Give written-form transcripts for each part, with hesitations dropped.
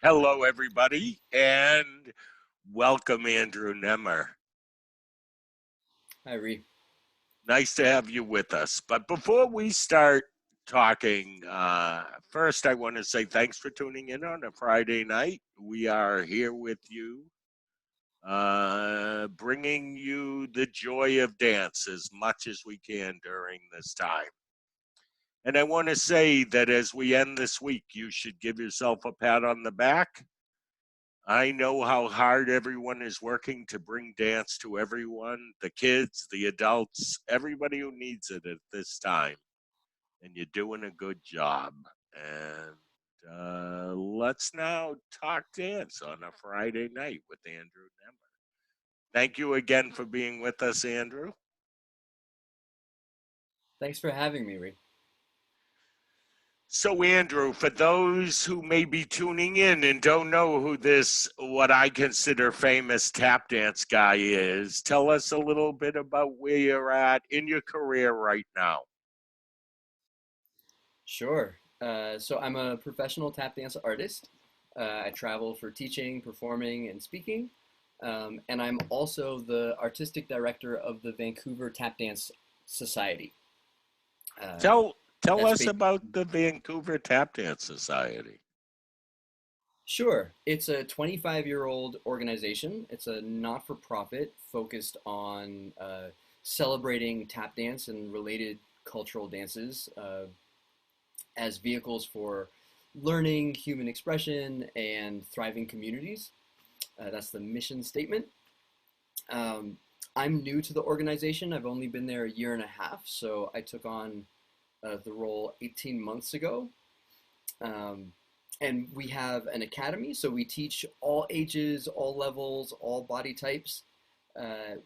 Hello, everybody, and welcome, Andrew Nemr. Hi, Ree. Nice to have you with us. But before we start talking, first, I want to say thanks for tuning in on a Friday night. We are here with you, bringing you the joy of dance as much as we can during this time. And I want to say that as we end this week, you should give yourself a pat on the back. I know how hard everyone is working to bring dance to everyone, the kids, the adults, everybody who needs it at this time. And you're doing a good job. And let's now talk dance on a Friday night with Andrew Nemmer. Thank you again for being with us, Andrew. Thanks for having me, Ree. So, Andrew, for those who may be tuning in and don't know who this, what I consider famous tap dance guy is, tell us a little bit about where you're at in your career right now. Sure. So I'm a professional tap dance artist. I travel for teaching, performing, and speaking. And I'm also the artistic director of the Vancouver Tap Dance Society. Um, Tell that's us based. about the Vancouver Tap Dance Society. Sure. It's a 25-year-old organization. It's a not-for-profit focused on celebrating tap dance and related cultural dances. As vehicles for learning, human expression, and thriving communities. That's the mission statement. Um, I'm new to the organization. I've only been there a year and a half, so I took on the role 18 months ago. Um, and we have an academy, so we teach all ages, all levels, all body types.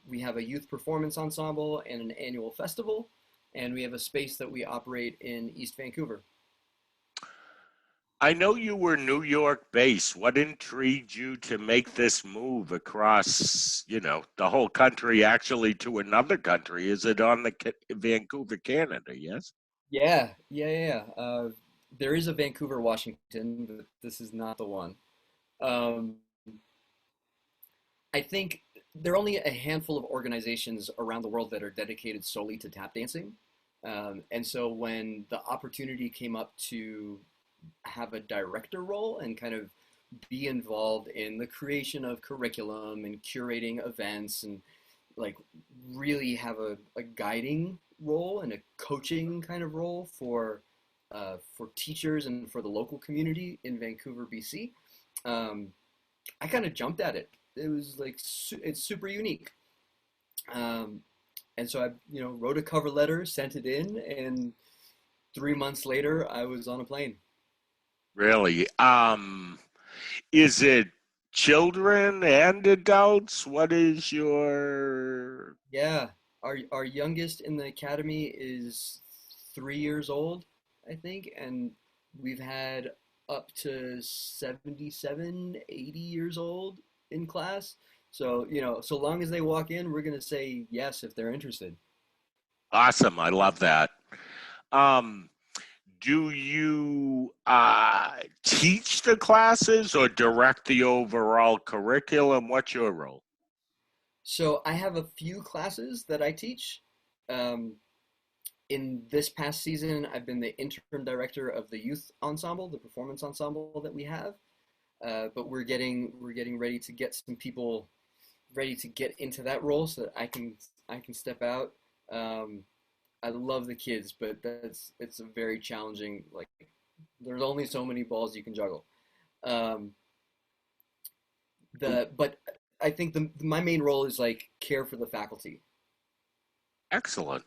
We have a youth performance ensemble and an annual festival, and we have a space that we operate in East Vancouver. I know you were New York based. What intrigued you to make this move across, the whole country, actually to another country? Is it on the Vancouver, Canada? Yes. Yeah. There is a Vancouver, Washington, but this is not the one. Um, I think there are only a handful of organizations around the world that are dedicated solely to tap dancing. And so when the opportunity came up to have a director role and kind of be involved in the creation of curriculum and curating events and like really have a guiding role and a coaching kind of role for teachers and for the local community in Vancouver, BC. Um, I kind of jumped at it. It was like it's super unique. Um, and so I, wrote a cover letter, sent it in, and 3 months later, I was on a plane. Really? Is it children and adults? What is your Yeah, our youngest in the academy is 3 years old, I think, and we've had up to 77, 80 years old in class. So, so long as they walk in, we're gonna say yes if they're interested. awesome? I love that. Um, do you teach the classes or direct the overall curriculum? What's your role? So I have a few classes that I teach. Um, in this past season, I've been the interim director of the youth ensemble, the performance ensemble that we have. But we're getting ready to get some people ready to get into that role so that I can step out. Um, I love the kids, but it's a very challenging. Like there's only so many balls you can juggle. Um, the but I think my main role is like care for the faculty. Excellent.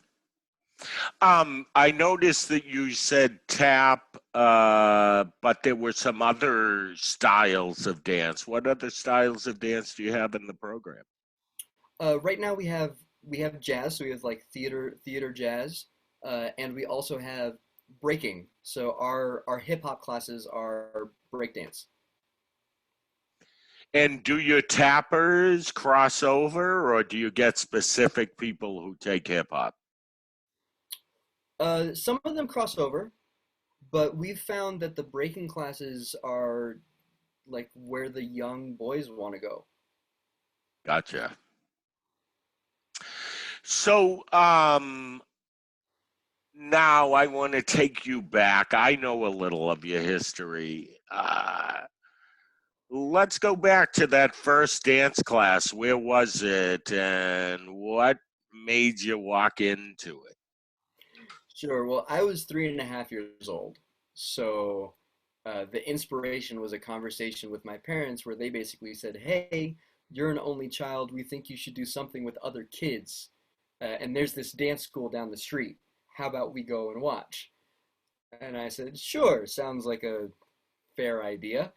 I noticed that you said tap, but there were some other styles of dance. What other styles of dance do you have in the program? Right now we have jazz, so we have like theater jazz, and we also have breaking. So our hip hop classes are breakdance. And do your tappers cross over, or do you get specific people who take hip hop? Some of them cross over, but we've found that the breaking classes are like where the young boys want to go. Gotcha. So, now I want to take you back. I know a little of your history. Let's go back to that first dance class. Where was it, and what made you walk into it? Sure. Well, I was 3.5 years old. So the inspiration was a conversation with my parents where they basically said, "Hey, you're an only child. We think you should do something with other kids. And there's this dance school down the street. How about we go and watch?" And I said, "Sure. Sounds like a fair idea."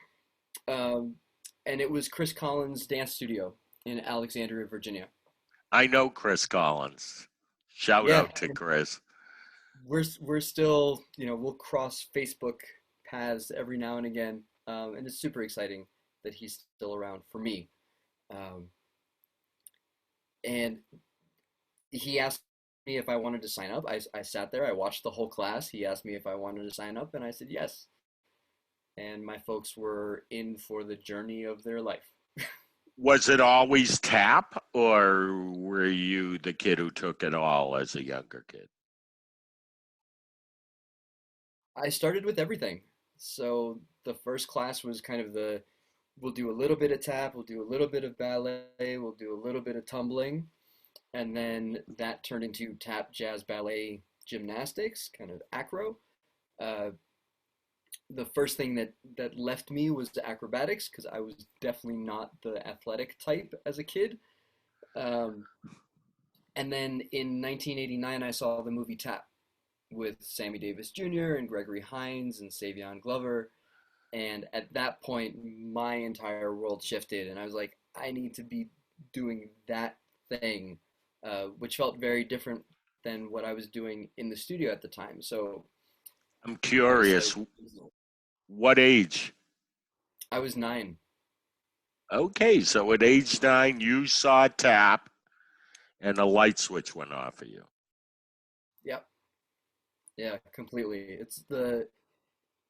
Um, and it was Chris Collins' dance studio in Alexandria, Virginia. I know Chris Collins. Shout Yeah, out to Chris. we're still, we'll cross Facebook paths every now and again, and it's super exciting that he's still around for me. Um, and he asked me if I wanted to sign up. I sat there, I watched the whole class. He asked me if I wanted to sign up, and I said yes. And my folks were in for the journey of their life. Was it always tap, or were you the kid who took it all as a younger kid? I started with everything. So the first class was kind of we'll do a little bit of tap, we'll do a little bit of ballet, we'll do a little bit of tumbling, and then that turned into tap, jazz, ballet, gymnastics, kind of acro. Uh, the first thing that left me was the acrobatics because I was definitely not the athletic type as a kid. Um, and then in 1989, I saw the movie Tap with Sammy Davis Jr. and Gregory Hines and Savion Glover. And at that point, my entire world shifted, and I was like, I need to be doing that thing, which felt very different than what I was doing in the studio at the time. So I'm I decided. curious, what age? I was 9. Okay, so at age 9, you saw tap and a light switch went off for you. Yep. Yeah, completely.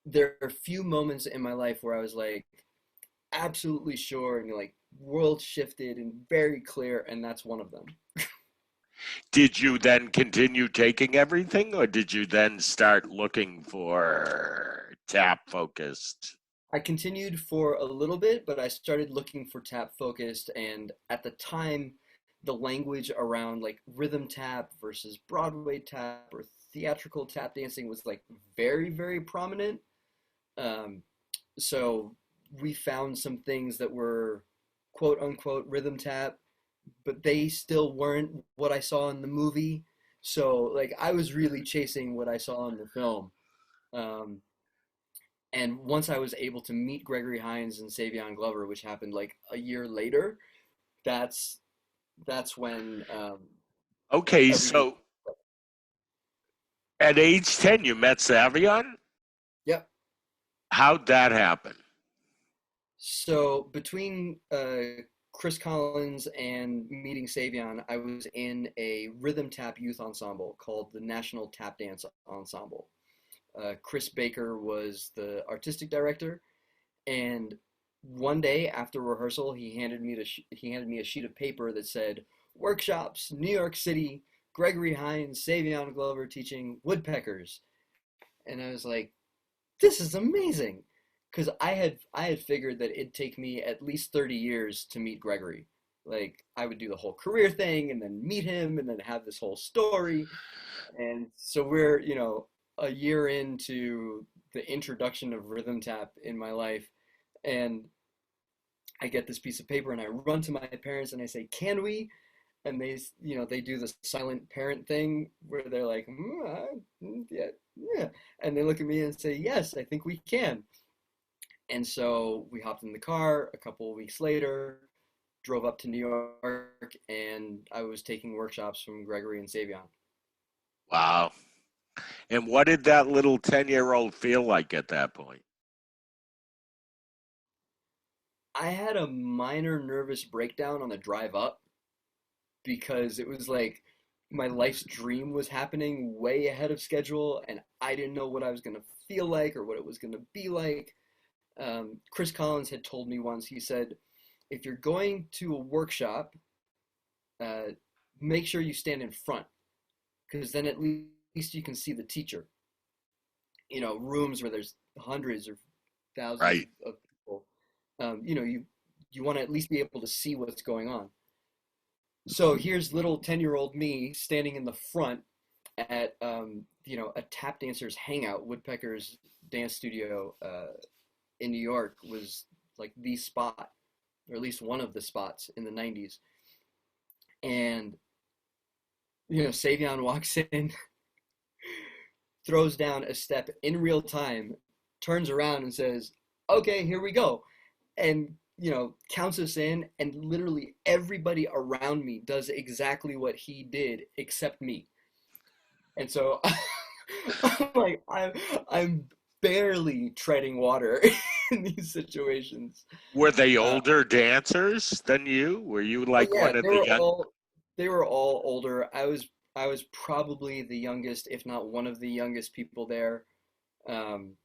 There are a few moments in my life where I was like absolutely sure and like world shifted and very clear, and that's one of them. Did you then continue taking everything, or did you then start looking for tap focused? I continued for a little bit, but I started looking for tap focused, and at the time, the language around like rhythm tap versus Broadway tap or theatrical tap dancing was like very, very prominent. Um, so we found some things that were quote unquote rhythm tap, but they still weren't what I saw in the movie. So like I was really chasing what I saw in the film. Um, and once I was able to meet Gregory Hines and Savion Glover, which happened like a year later, that's that's when Okay, everything. so at age 10, you met Savion? Yep. How'd that happen? So between Chris Collins and meeting Savion, I was in a rhythm tap youth ensemble called the National Tap Dance Ensemble. Chris Baker was the artistic director, and one day after rehearsal, he handed me a sheet of paper that said workshops, New York City, Gregory Hines, Savion Glover teaching woodpeckers, and I was like, this is amazing, because I had figured that it'd take me at least 30 years to meet Gregory. Like I would do the whole career thing and then meet him and then have this whole story. And so we're, a year into the introduction of rhythm tap in my life, and I get this piece of paper and I run to my parents and I say, "Can we?" And they do the silent parent thing where they're like, yeah, yeah, and they look at me and say, "Yes, I think we can." And so we hopped in the car a couple of weeks later, drove up to New York, and I was taking workshops from Gregory and Savion. Wow. And what did that little 10-year-old feel like at that point? I had a minor nervous breakdown on the drive up because it was like my life's dream was happening way ahead of schedule, and I didn't know what I was going to feel like or what it was going to be like. Chris Collins had told me once, he said, if you're going to a workshop, uh, make sure you stand in front, because then at least you can see the teacher. Rooms where there's hundreds or thousands Right. of people, you want to at least be able to see what's going on. So here's little 10-year-old me standing in the front at a tap dancers hangout. Woodpecker's dance studio in New York was like the spot, or at least one of the spots in the 90s. And Savion walks in, throws down a step in real time, turns around and says, "Okay, here we go." And counts us in, and literally everybody around me does exactly what he did except me. And so I'm like, I'm barely treading water in these situations. Were they Uh, older dancers than you? Were you oh like yeah, one of the young? they were all older. I was probably the youngest, if not one of the youngest people there. Um,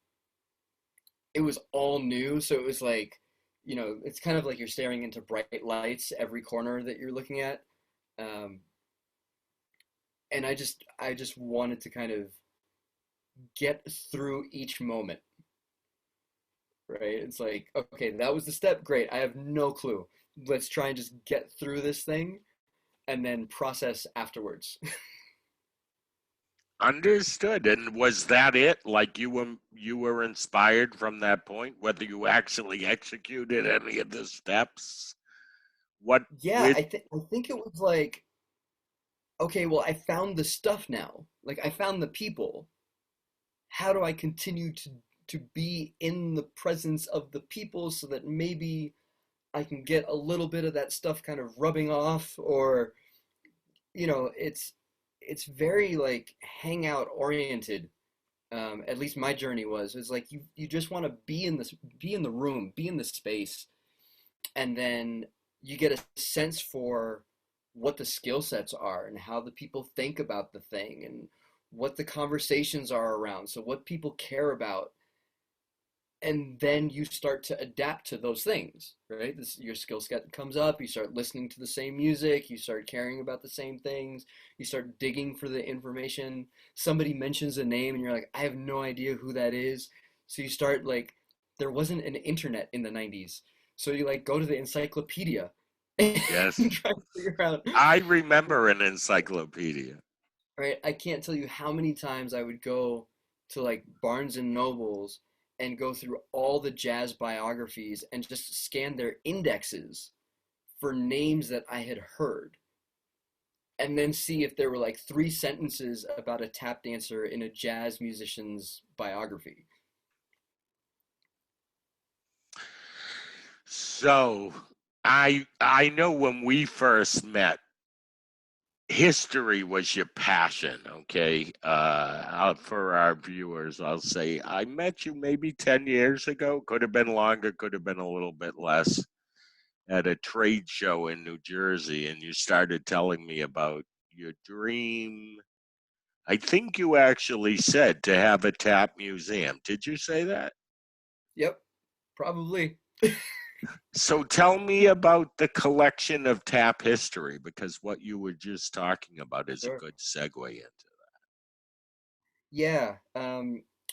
it was all new, so it was like, it's kind of like you're staring into bright lights every corner that you're looking at. Um, and I just wanted to kind of get through each moment, right? It's like, okay, that was the step, great. I have no clue. Let's try and just get through this thing and then process afterwards. Understood. And was that it? Like you were inspired from that point, whether you actually executed any of the steps? What Yeah, with I think it was like, okay, well, I found the stuff now. Like I found the people. How do I continue to be in the presence of the people so that maybe I can get a little bit of that stuff kind of rubbing off, or it's very like hangout oriented. At least my journey was. It's like you just want to be in the room, be in the space, and then you get a sense for what the skill sets are and how the people think about the thing and what the conversations are around. So what people care about, and then you start to adapt to those things, right? Your skill set comes up, you start listening to the same music, you start caring about the same things, you start digging for the information. Somebody mentions a name and you're like, I have no idea who that is. So you start like, there wasn't an internet in the 90s. So you like go to the encyclopedia and yes. try to figure out, I remember an encyclopedia. right? I can't tell you how many times I would go to like Barnes and Nobles and go through all the jazz biographies and just scan their indexes for names that I had heard, and then see if there were like 3 sentences about a tap dancer in a jazz musician's biography. So I know when we first met, history was your passion, okay? For our viewers, I'll say I met you maybe 10 years ago. Could have been longer, could have been a little bit less, at a trade show in New Jersey, and you started telling me about your dream. I think you actually said to have a tap museum. Did you say that? Yep, probably. So tell me about the collection of tap history, because what you were just talking about is a Sure. good segue into. Yeah.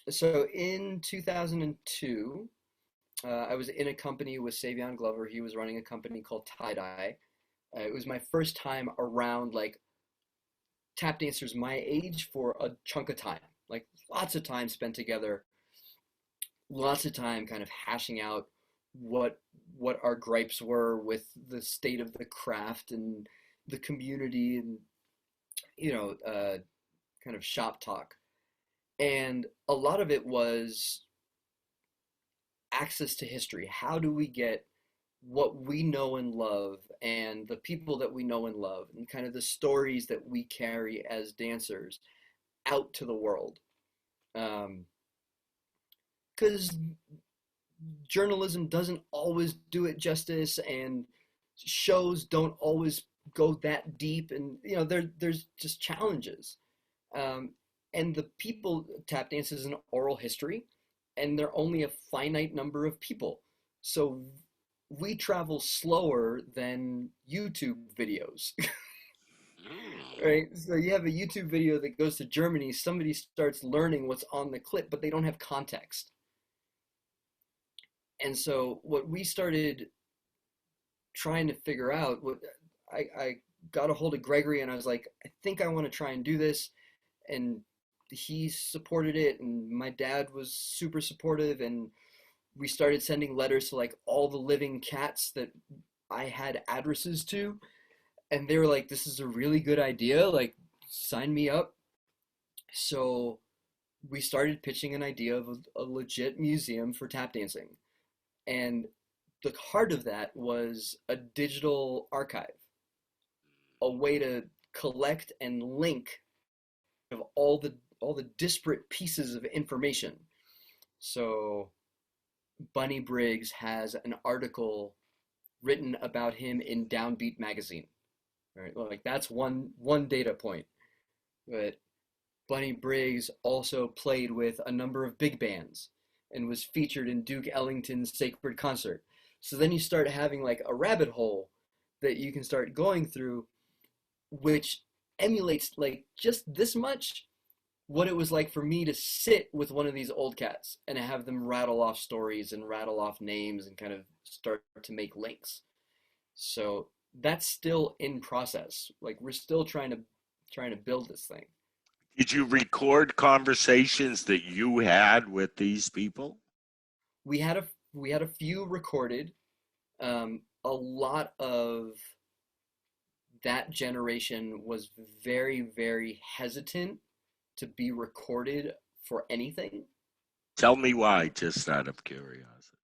So in 2002, I was in a company with Savion Glover. He was running a company called Tie Dye. It was my first time around like tap dancers my age for a chunk of time. Like lots of time spent together, lots of time kind of hashing out what what our gripes were with the state of the craft and the community, and you know, uh, kind of shop talk. And a lot of it was access to history. How do we get what we know and love and the people that we know and love and kind of the stories that we carry as dancers out to the world? Because journalism doesn't always do it justice, and shows don't always go that deep, and there's just challenges. Um, and the people tap dance is an oral history, and they're only a finite number of people. So we travel slower than YouTube videos. Right? So you have a YouTube video that goes to Germany, somebody starts learning what's on the clip, but they don't have context. And so what we started trying to figure out, I got a hold of Gregory and I was like, I think I want to try and do this. And he supported it, and my dad was super supportive, and we started sending letters to like all the living cats that I had addresses to, and they were like, this is a really good idea, like sign me up. So we started pitching an idea of a legit museum for tap dancing, and the heart of that was a digital archive, a way to collect and link of all the disparate pieces of information. So Bunny Briggs has an article written about him in Downbeat magazine. Right? Like that's one data point. But Bunny Briggs also played with a number of big bands and was featured in Duke Ellington's Sacred Concert. So then you start having like a rabbit hole that you can start going through, which emulates like just this much what it was like for me to sit with one of these old cats and have them rattle off stories and rattle off names and kind of start to make links. So that's still in process. Like we're still trying to build this thing. Did you record conversations that you had with these people? We had a few recorded. A lot of that generation was very, very hesitant to be recorded for anything. Tell me why, just out of curiosity.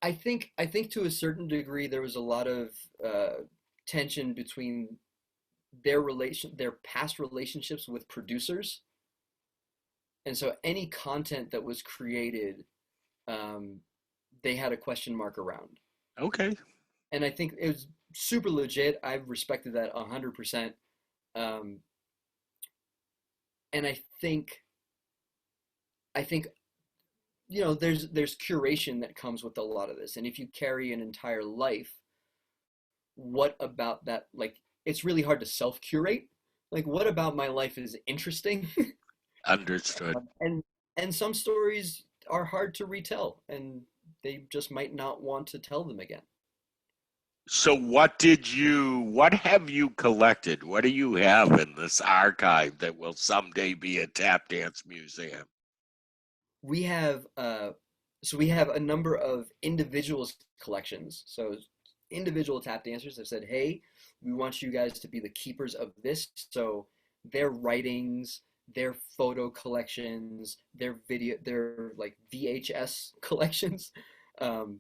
I think to a certain degree there was a lot of tension between their past relationships with producers, and so any content that was created, um, they had a question mark around. Okay. And I think it was super legit. I've respected that 100%. Um, and I think there's curation that comes with a lot of this, and if you carry an entire life, what about that, like it's really hard to self curate, like what about my life is interesting. Understood. And some stories are hard to retell, and they just might not want to tell them again. So what have you collected? What do you have in this archive that will someday be a tap dance museum? We have we have a number of individuals collections. So individual tap dancers have said, hey, we want you guys to be the keepers of this. So their writings, their photo collections, their video, their like VHS collections, um,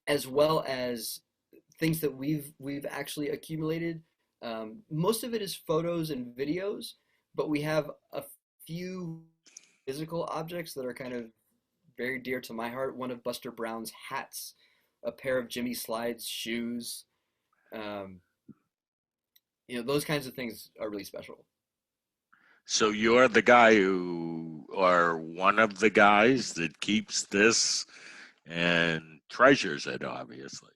as well as things that we've actually accumulated. Most of it is photos and videos, but we have a few physical objects that are kind of very dear to my heart. One of Buster Brown's hats, a pair of Jimmy Slide's shoes. Um, those kinds of things are really special. So you're the guy or one of the guys that keeps this and treasures it, obviously.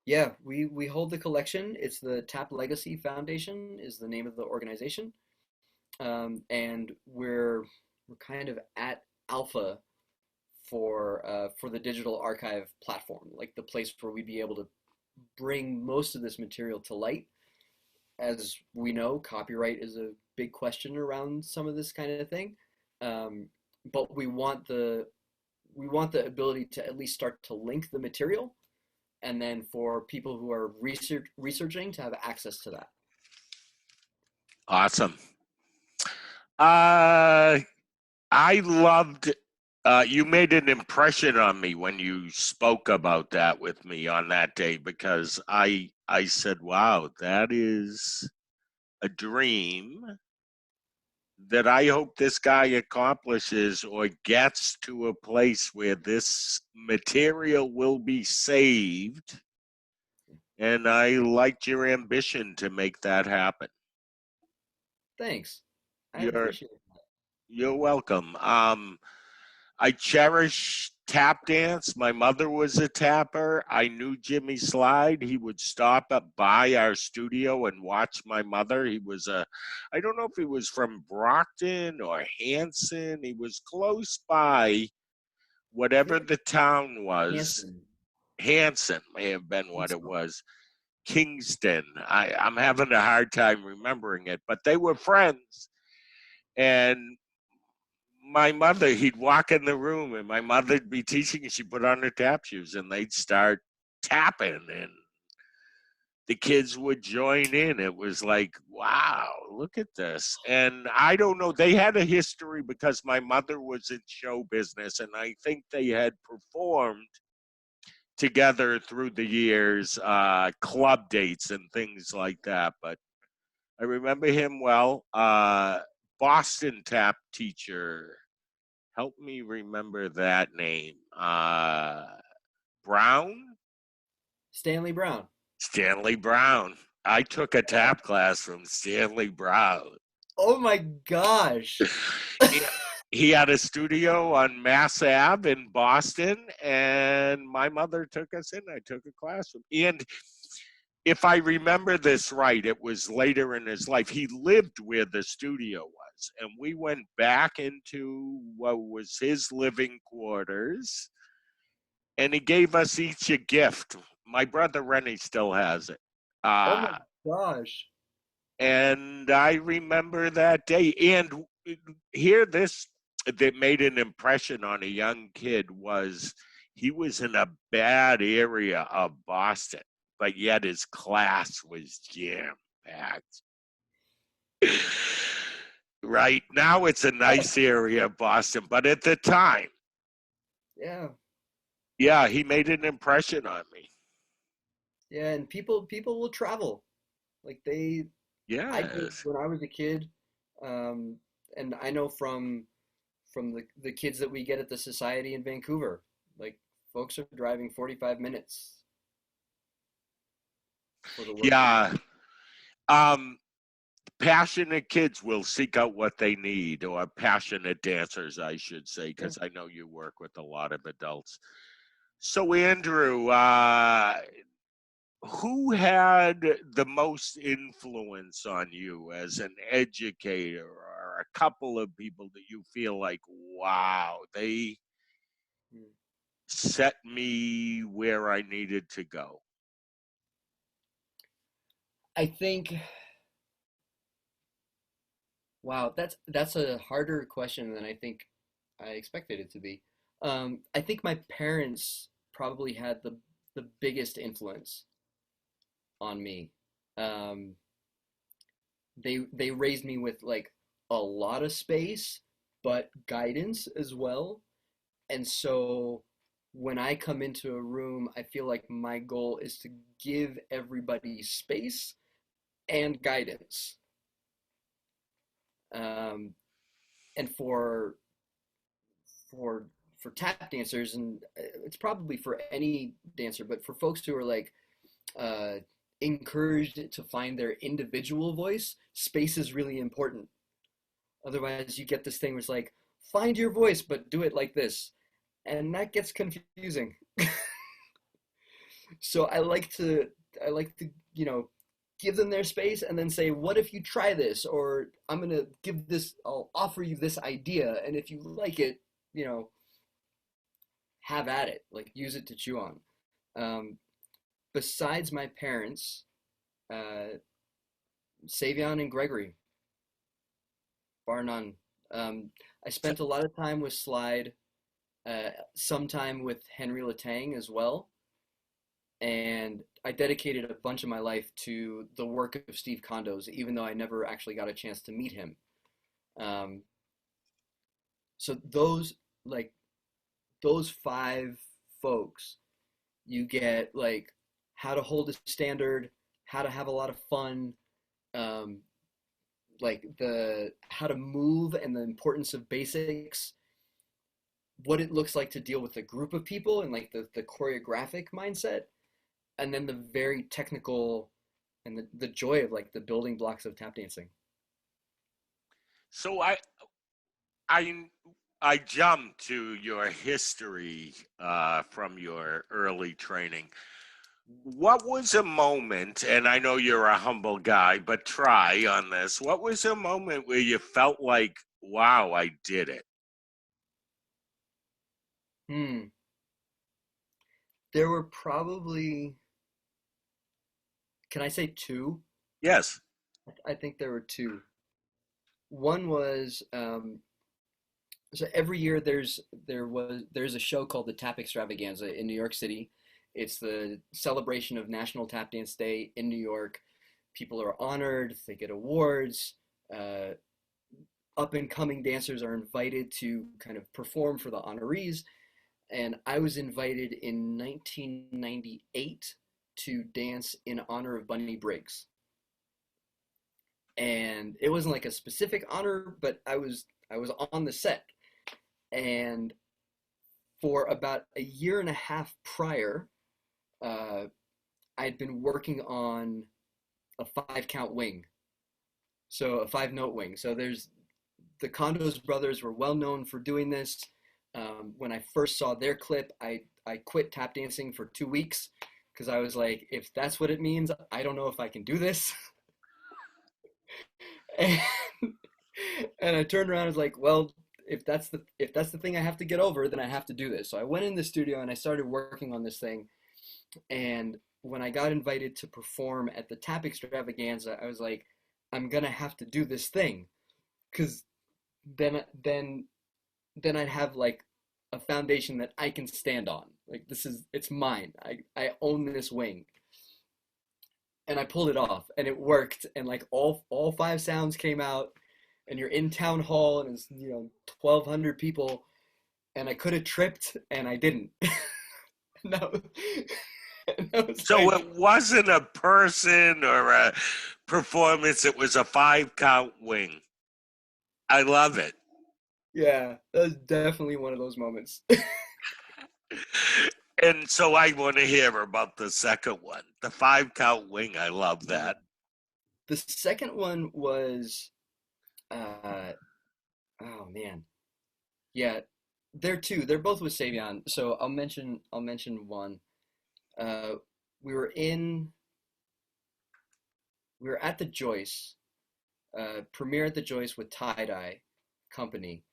Yeah, we hold the collection. It's the Tap Legacy Foundation is the name of the organization, and we're kind of at alpha for the digital archive platform, like the place where we'd be able to bring most of this material to light. As we know, copyright is a big question around some of this kind of thing, um, but we want the ability to at least start to link the material, and then for people who are researching to have access to that. Awesome. Uh, I loved, you made an impression on me when you spoke about that with me on that day, because I said, wow, that is a dream that I hope this guy accomplishes or gets to a place where this material will be saved. And I liked your ambition to make that happen. Thanks. I You're appreciate it. you're welcome. I cherish tap dance. My mother was a tapper. I knew Jimmy Slide. He would stop up by our studio and watch my mother. I don't know if he was from Brockton or Hanson. He was close by, I whatever think the town was. Hanson. Hanson may have been I think what it so. was. Kingston. I'm having a hard time remembering it, but they were friends. And my mother, he'd walk in the room and my mother'd be teaching and she'd put on her tap shoes and they'd start tapping and the kids would join in. It was like, wow, look at this. And I don't know, they had a history because my mother was in show business and I think they had performed together through the years, club dates and things like that. But I remember him well. Boston tap teacher. Help me remember that name. Brown? Stanley Brown. Stanley Brown. I took a tap class from Stanley Brown. Oh my gosh. he, he had a studio on Mass Ave in Boston, and my mother took us in. I took a class from him. And if I remember this right, it was later in his life. He lived where the studio was, and we went back into what was his living quarters, and he gave us each a gift. My brother Rennie still has it. Oh my Uh, gosh. and I remember that day. And here, this that made an impression on a young kid was he was in a bad area of Boston, but yet his class was jam packed. Right now, it's a nice area of Boston, but at the time, Yeah. yeah, he made an impression on me. Yeah, and people will travel. Like I did Yes. when I was a kid. Um, and I know from the kids that we get at the society in Vancouver, like folks are driving 45 minutes for the work week. Yeah. Um, Passionate kids will seek out what they need, or passionate dancers, I should say, Yeah. because I know you work with a lot of adults. So, Andrew, who had the most influence on you as an educator, or a couple of people that you feel like, wow, they Mm. set me where I needed to go? I think, wow, that's a harder question than I think I expected it to be. I think my parents probably had the biggest influence on me. Um, they raised me with like a lot of space, but guidance as well. And so when I come into a room, I feel like my goal is to give everybody space and guidance. Um, and for for tap dancers, and it's probably for any dancer, but for folks who are like uh, encouraged to find their individual voice, space is really important. Otherwise, you get this thing where it's like, find your voice, but do it like this. And that gets confusing. So I like to, give them their space and then say, what if you try this? Or I'll offer you this idea. And if you like it, you know, have at it, like use it to chew on. Um, Besides my parents, uh, Savion and Gregory, bar none. I spent a lot of time with Slide, some time with Henry Latang as well, and I dedicated a bunch of my life to the work of Steve Condos, even though I never actually got a chance to meet him. Um, so like those five folks, you get like how to hold a standard, how to have a lot of fun, um, like the how to move and the importance of basics, what it looks like to deal with a group of people and like the choreographic mindset, and then the very technical and the joy of like the building blocks of tap dancing. So I I jumped to your history from your early training. What was a moment, and I know you're a humble guy, but try on this. What was a moment where you felt like, wow, I did it? Hmm. There were probably, can I say two? Yes. I think there were two. One was so every year there's a show called the Tap Extravaganza in New York City. It's the celebration of National Tap Dance Day in New York. People are honored, they get awards. Uh, Up and coming dancers are invited to kind of perform for the honorees. And I was invited in 1998 to dance in honor of Bunny Briggs. And it wasn't like a specific honor, but I was on the set. And for about a year and a half prior, uh, I'd been working on a 5 count wing, so a 5 note wing. So there's the Condos brothers were well known for doing this. When I first saw their clip, I quit tap dancing for 2 weeks because I was like, if that's what it means, I don't know if I can do this. and, and I turned around and was like, well, if that's the thing I have to get over, then I have to do this. So I went in the studio and I started working on this thing. And when I got invited to perform at the Tap Extravaganza, I was like, I'm gonna have to do this thing because then then then I'd have like a foundation that I can stand on. Like it's mine. I own this wing. And I pulled it off and it worked and like all 5 sounds came out and you're in town hall and it's 1,200 people and I could have tripped and I didn't. No. So it wasn't a person or a performance, it was a 5 count wing. I love it. Yeah, that was definitely one of those moments. And so I want to hear about the second one, the 5 count wing. I love that. The second one was, uh, oh man, yeah, they're two. They're both with Savion. So I'll mention one. Uh, we were in we were at the Joyce, premiere at the Joyce with Tie Dye Company,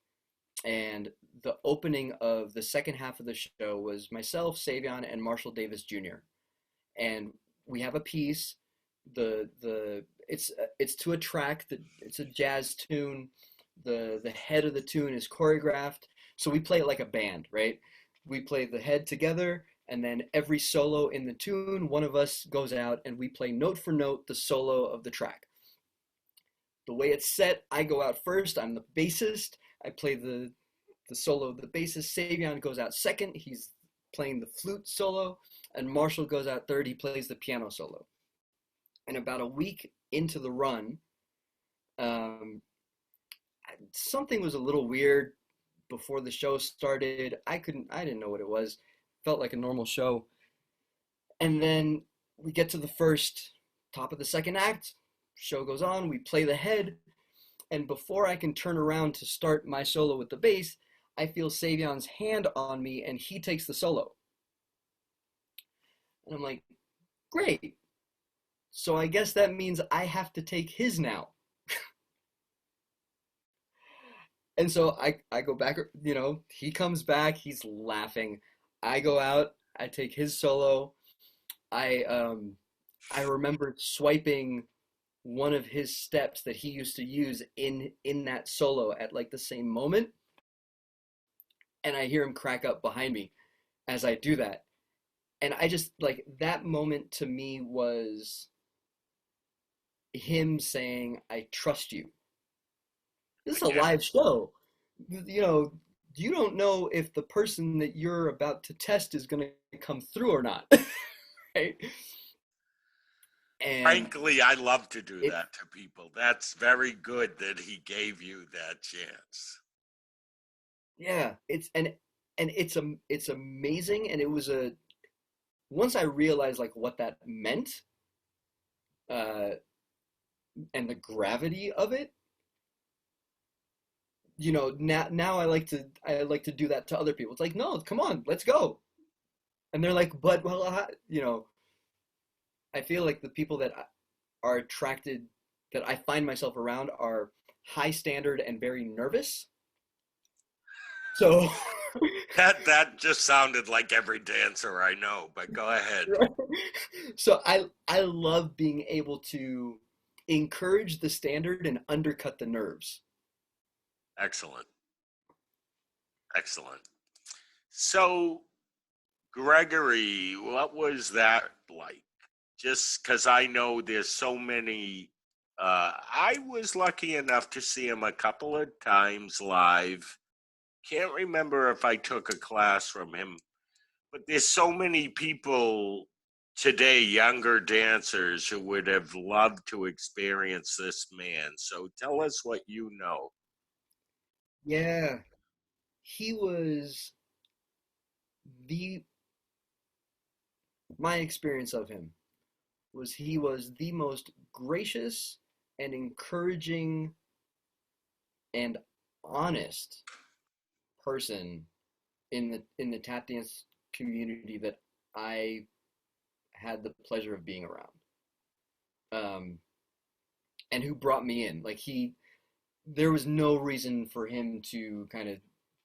and the opening of the second half of the show was myself, Savion, and Marshall Davis Jr. And we have a piece. It's to a track that it's a jazz tune. The head of the tune is choreographed, so we play it like a band, right? We play the head together, and then every solo in the tune, one of us goes out and we play note for note the solo of the track. The way it's set, I go out first. I'm the bassist. I play the solo of the bassist. Savion goes out second. He's playing the flute solo, and Marshall goes out third. He plays the piano solo. And about a week into the run, um, something was a little weird before the show started. I didn't know what it was. Felt like a normal show. And then we get to the first top of the second act. Show goes on. We play the head. And before I can turn around to start my solo with the bass, I feel Savion's hand on me and he takes the solo. And I'm like, great. So I guess that means I have to take his now. And so I go back, he comes back, he's laughing. I go out, I take his solo. I remember swiping one of his steps that he used to use in that solo at like the same moment, and I hear him crack up behind me as I do that. And I just like that moment to me was him saying, I trust you. This is a Yeah. live show. You don't know if the person that you're about to test is going to come through or not. Right? And Frankly, I love to do it, that to people. That's very good that he gave you that chance. yeah, it's amazing. And it was once I realized like what that meant, uh, and the gravity of it, now I like to do that to other people. It's like, no, come on, let's go. And they're like, but well, I feel like the people that are attracted, that I find myself around, are high standard and very nervous. So, That just sounded like every dancer I know, but go ahead. so I love being able to encourage the standard and undercut the nerves. Excellent. Excellent. So, Gregory, what was that like? Just because I know there's so many. I was lucky enough to see him a couple of times live. Can't remember if I took a class from him, but there's so many people today, younger dancers, who would have loved to experience this man. So tell us what you know. Yeah, he was the my experience of him was he was the most gracious and encouraging and honest person in the tap dance community that I had the pleasure of being around. Um, and who brought me in. Like, there was no reason for him to kind of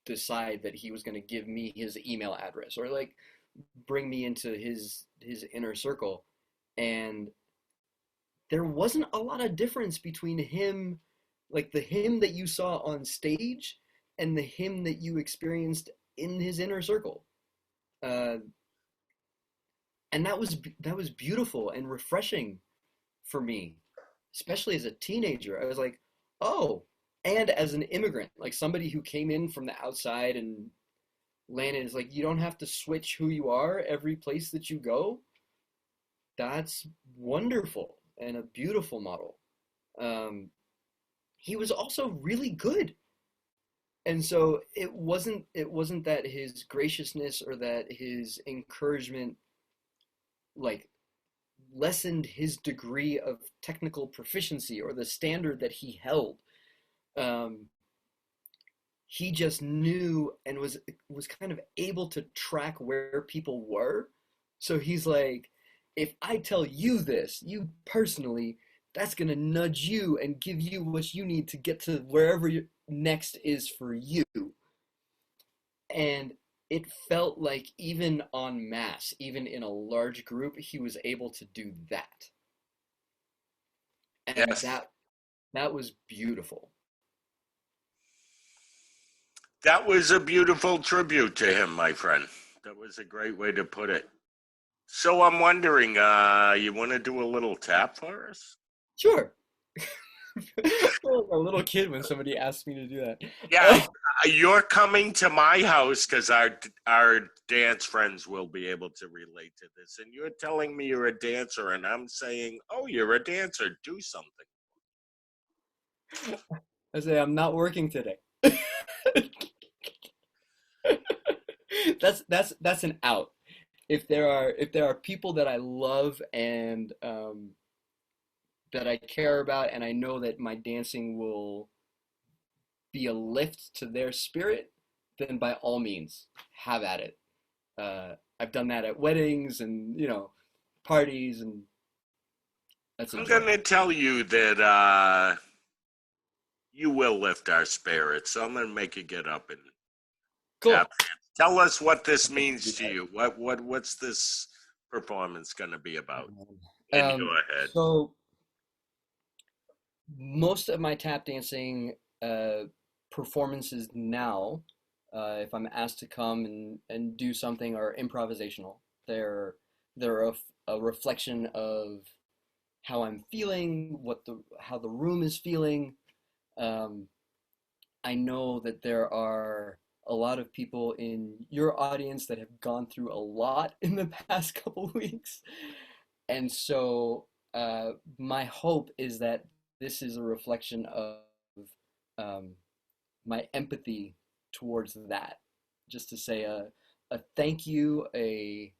decide that he was going to give me his email address or like bring me into his inner circle. And there wasn't a lot of difference between him, like the him that you saw on stage, and the him that you experienced in his inner circle. Uh, and that was beautiful and refreshing for me, especially as a teenager. I was like, oh, and as an immigrant, like somebody who came in from the outside and landed, is like, you don't have to switch who you are every place that you go. That's wonderful and a beautiful model. Um, he was also really good. And so it wasn't that his graciousness or that his encouragement like lessened his degree of technical proficiency or the standard that he held. Um, he just knew and was kind of able to track where people were. So he's like, if I tell you this, you personally, that's gonna nudge you and give you what you need to get to wherever next is for you. And it felt like even en masse, even in a large group, he was able to do that. And Yes, that was beautiful. that was a beautiful tribute to him, my friend. That was a great way to put it. So I'm wondering, you want to do a little tap for us? Sure. I feel like a little kid when somebody asks me to do that. Yeah, you're coming to my house because our dance friends will be able to relate to this, and you're telling me you're a dancer, and I'm saying, "Oh, you're a dancer. Do something." I say I'm not working today. That's an out. If there are people that I love and that I care about, and I know that my dancing will be a lift to their spirit, then by all means, have at it. I've done that at weddings and parties, and that's a I'm joy. gonna tell you that you will lift our spirits. So I'm gonna make you get up and tap. Cool. Tell us what this Let's do means to that. you. What's this performance gonna be about in your head? So most of my tap dancing uh, performances now, if I'm asked to come and do something, are improvisational. They're a reflection of how I'm feeling, how the room is feeling. Um, I know that there are a lot of people in your audience that have gone through a lot in the past couple weeks, and so my hope is that this is a reflection of um, my empathy towards that. Just to say a thank you, an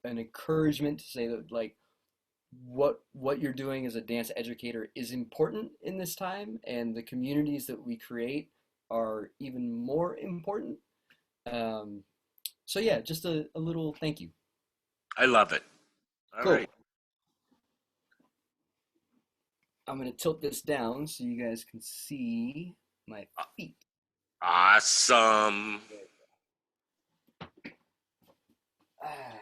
encouragement to say that, like, what you're doing as a dance educator is important in this time, and the communities that we create are even more important. Um, so yeah, just a little thank you. I love it. All Cool. right. I'm gonna tilt this down so you guys can see my feet. Awesome. Ah.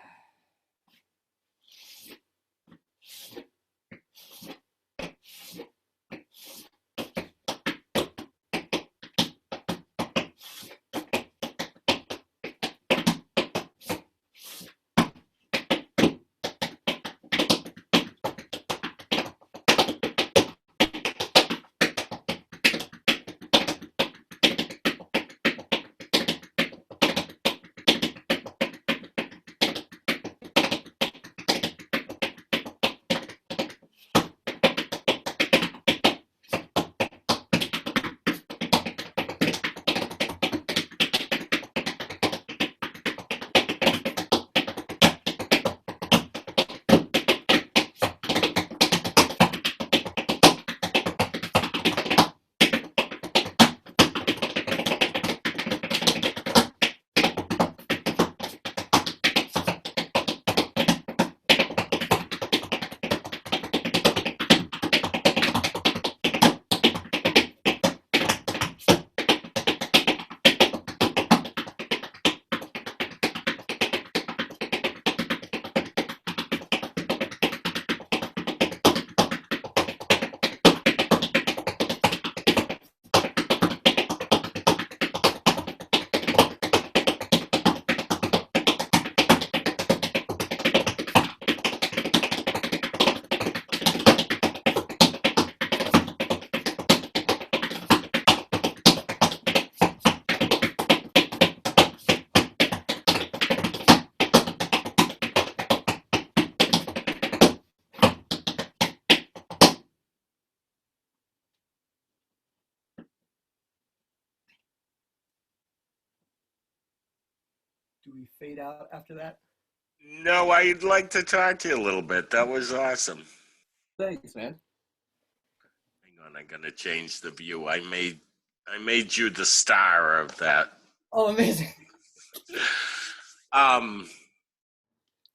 Do we fade out after that? No, I'd like to talk to you a little bit. That was awesome. Thanks, man. Hang on, I'm gonna change the view. I made you the star of that. Oh, amazing. Um,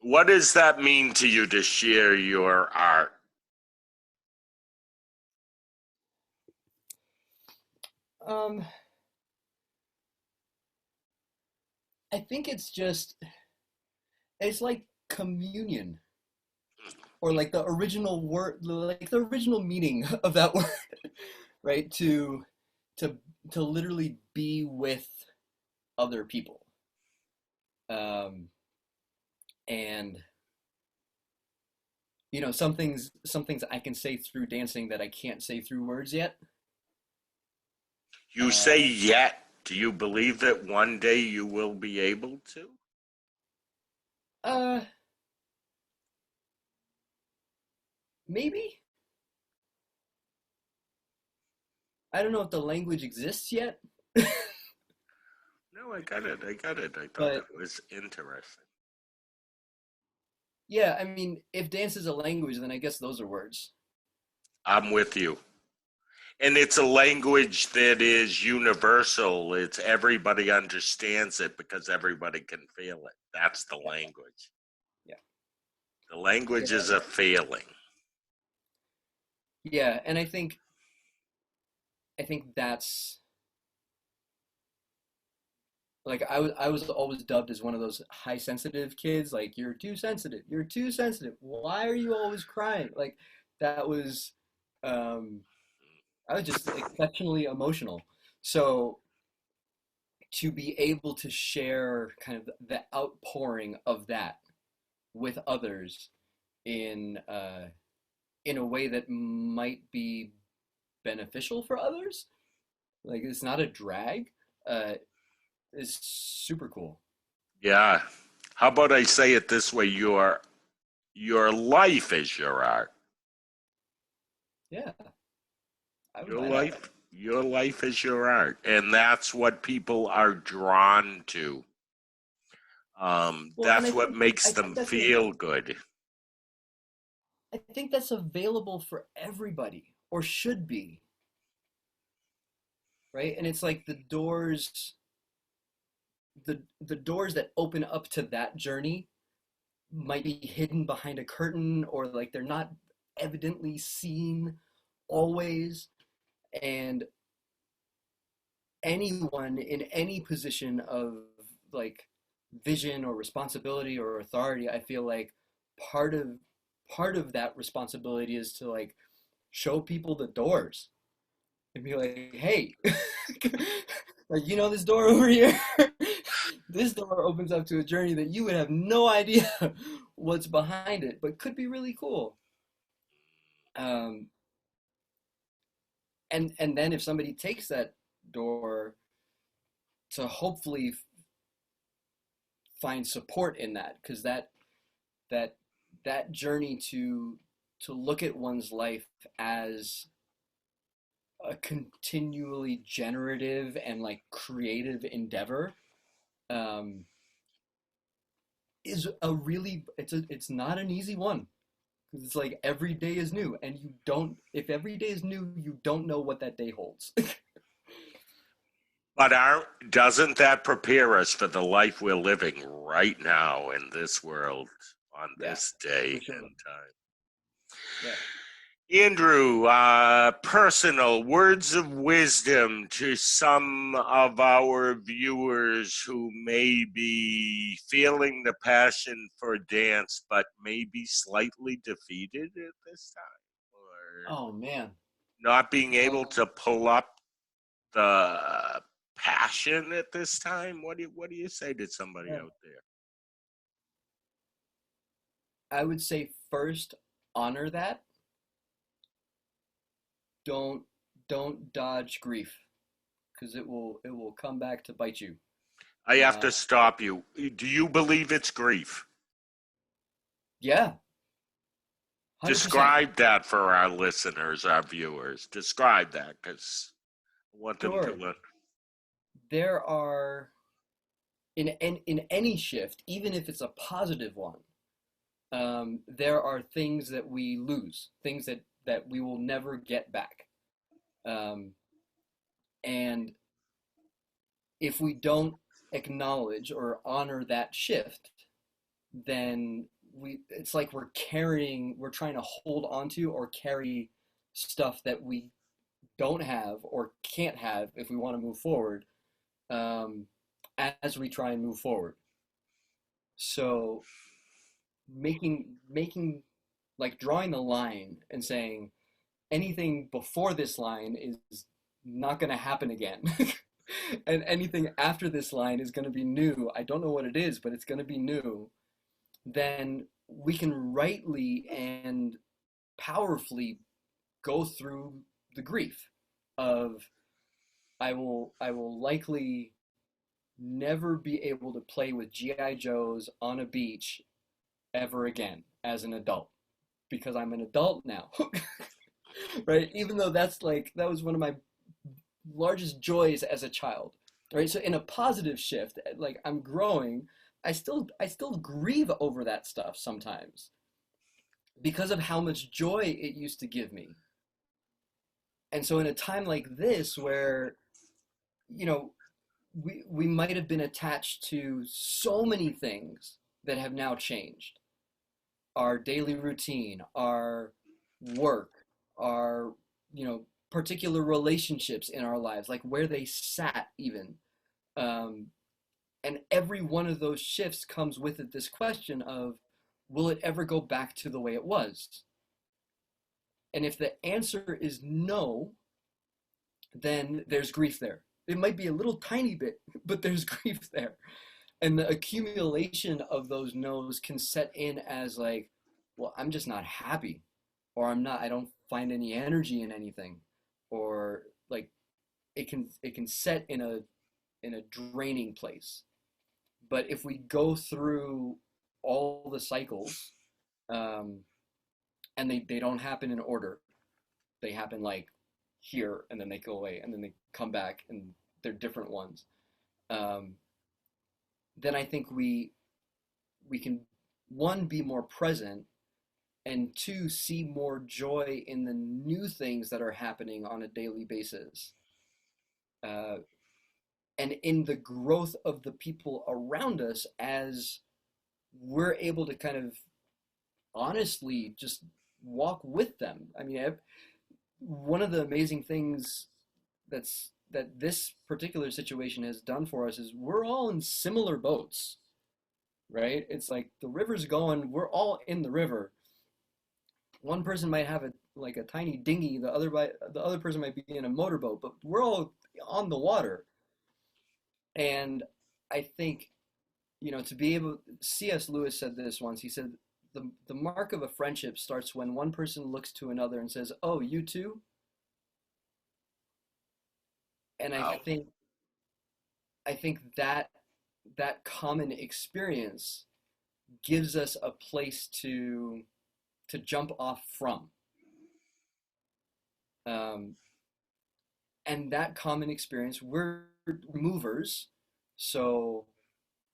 what does that mean to you to share your art? Um, I think it's like communion, or like the original word, like the original meaning of that word, right? To to literally be with other people. Um, and some things I can say through dancing that I can't say through words yet. You say Uh, yet. Do you believe that one day you will be able to? uh, Maybe. I don't know if the language exists yet, No, I got it. I got it. I thought but it was interesting. yeah, I mean, if dance is a language, then I guess those are words. I'm with you. And it's a language that is universal. It's everybody understands it because everybody can feel it. That's the Yeah, language. yeah, The language yeah, is a feeling. yeah. And I think that's like I was always dubbed as one of those high sensitive kids. Like, you're too sensitive. You're too sensitive. Why are you always crying? Like, that was um, I was just exceptionally emotional. So to be able to share kind of the outpouring of that with others in in a way that might be beneficial for others, like it's not a drag, uh, is super cool. Yeah. How about I say it this way? Your life is your art. Yeah, I would Your buy that. life is your art. And that's what people are drawn to. Well, and That's what makes I them think feel good. I think that's available for everybody or should be, right? And it's like the doors that open up to that journey might be hidden behind a curtain, or like they're not evidently seen always. And anyone in any position of like vision or responsibility or authority, I feel like part of part of that responsibility is to like show people the doors and be like, hey, like, this door over here, this door opens up to a journey that you would have no idea what's behind it, but could be really cool. Um, and then if somebody takes that door to hopefully find support in that, because that that journey to look at one's life as a continually generative and like creative endeavor, um, is a really it's not an easy one, because it's like every day is new, and you don't if every day is new, you don't know what that day holds. But doesn't that prepare us for the life we're living right now in this world on Yeah, this day for sure. and time? Yeah. Andrew, personal words of wisdom to some of our viewers who may be feeling the passion for dance, but may be slightly defeated at this time, or Oh man. not being able Um, to pull up the passion at this time. What do you say to somebody yeah. out there? I would say first honor that. Don't don't dodge grief, because it will come back to bite you. I have Uh, to stop you. Do you believe it's grief? yeah, 100%. Describe that for our listeners, our viewers. Describe that because I want them to Sure. learn. There are in any shift, even if it's a positive one, there are things that we lose, things that we will never get back. Um, and if we don't acknowledge or honor that shift, then it's like we're trying to hold onto or carry stuff that we don't have or can't have if we want to move forward, um, as we try and move forward. So making like drawing the line and saying anything before this line is not going to happen again. And anything after this line is going to be new. I don't know what it is, but it's going to be new. Then we can rightly and powerfully go through the grief of I will likely never be able to play with GI Joes on a beach ever again as an adult, because I'm an adult now. Right? Even though that was one of my largest joys as a child. Right? So in a positive shift, like I'm growing, I still grieve over that stuff sometimes because of how much joy it used to give me. And so in a time like this where, you know, we might have been attached to so many things that have now changed. Our daily routine, our work, our, particular relationships in our lives, like where they sat even. Um, and every one of those shifts comes with it this question of, will it ever go back to the way it was? And if the answer is no, then there's grief there. It might be a little tiny bit, but there's grief there. And the accumulation of those no's can set in as like, well, I'm just not happy, or I don't find any energy in anything, or like it can set in a draining place. But if we go through all the cycles, um, and they don't happen in order, they happen like here and then they go away and then they come back and they're different ones. Um, then I think we can, one, be more present, and two, see more joy in the new things that are happening on a daily basis, uh, and in the growth of the people around us as we're able to kind of honestly just walk with them. I mean, one of the amazing things that this particular situation has done for us is we're all in similar boats, right? It's like the river's going, we're all in the river. One person might have a tiny dinghy, the other person might be in a motorboat, but we're all on the water. And I think, to be able, C.S. Lewis said this once. He said, the mark of a friendship starts when one person looks to another and says, "Oh, you too?" And Wow. I think that common experience gives us a place to jump off from. Um, and that common experience, we're movers. So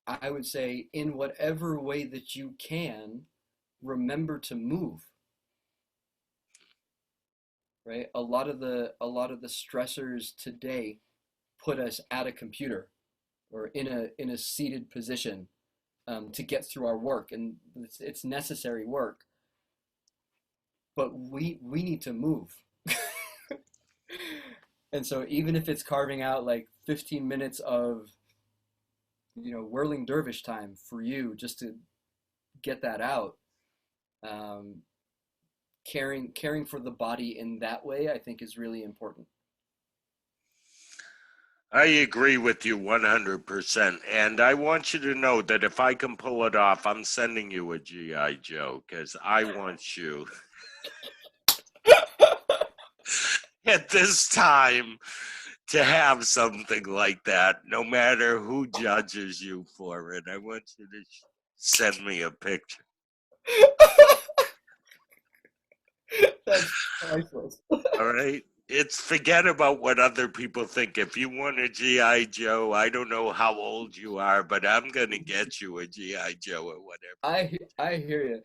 I would say, in whatever way that you can, remember to move, right? A lot of the stressors today put us at a computer or in a seated position, to get through our work, and it's necessary work, but we need to move. And so even if it's carving out like 15 minutes of whirling dervish time for you just to get that out, um, caring for the body in that way, I think is really important. I agree with you 100%. And I want you to know that if I can pull it off, I'm sending you a G.I. Joe because I want you at this time to have something like that, no matter who judges you for it. I want you to send me a picture. That's priceless. All right? It's forget about what other people think. If you want a G.I. Joe, I don't know how old you are, but I'm going to get you a G.I. Joe or whatever. I hear you.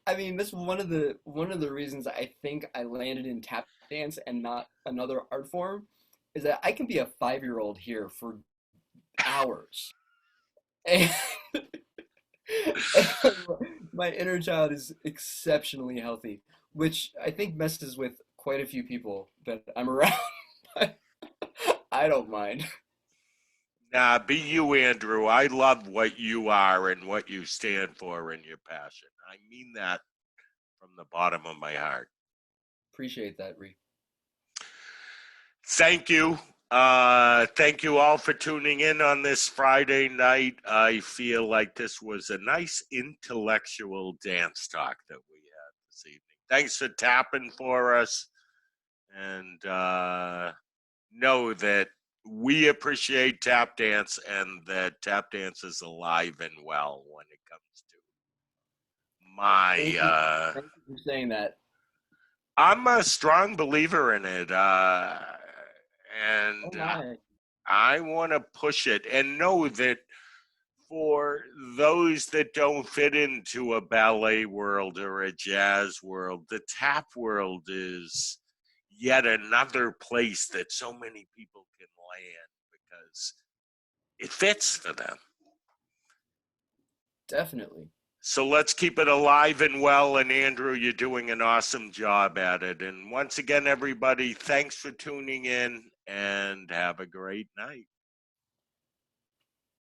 I mean, that's one of the reasons I think I landed in tap dance and not another art form, is that I can be a 5-year-old here for hours, and, and my inner child is exceptionally healthy, which I think messes with quite a few people that I'm around. But I don't mind. Nah, be you, Andrew. I love what you are and what you stand for and your passion. I mean that from the bottom of my heart. Appreciate that, Ree. Thank you. Thank you all for tuning in on this Friday night. I feel like this was a nice intellectual dance talk that we had this evening. Thanks for tapping for us. And know that we appreciate tap dance and that tap dance is alive and well when it comes to Thank you. my Thank you for saying that. I'm a strong believer in it, Oh and my. I want to push it and know that for those that don't fit into a ballet world or a jazz world, the tap world is yet another place that so many people can land because it fits for them. Definitely. So let's keep it alive and well. And Andrew, you're doing an awesome job at it. And once again, everybody, thanks for tuning in and have a great night.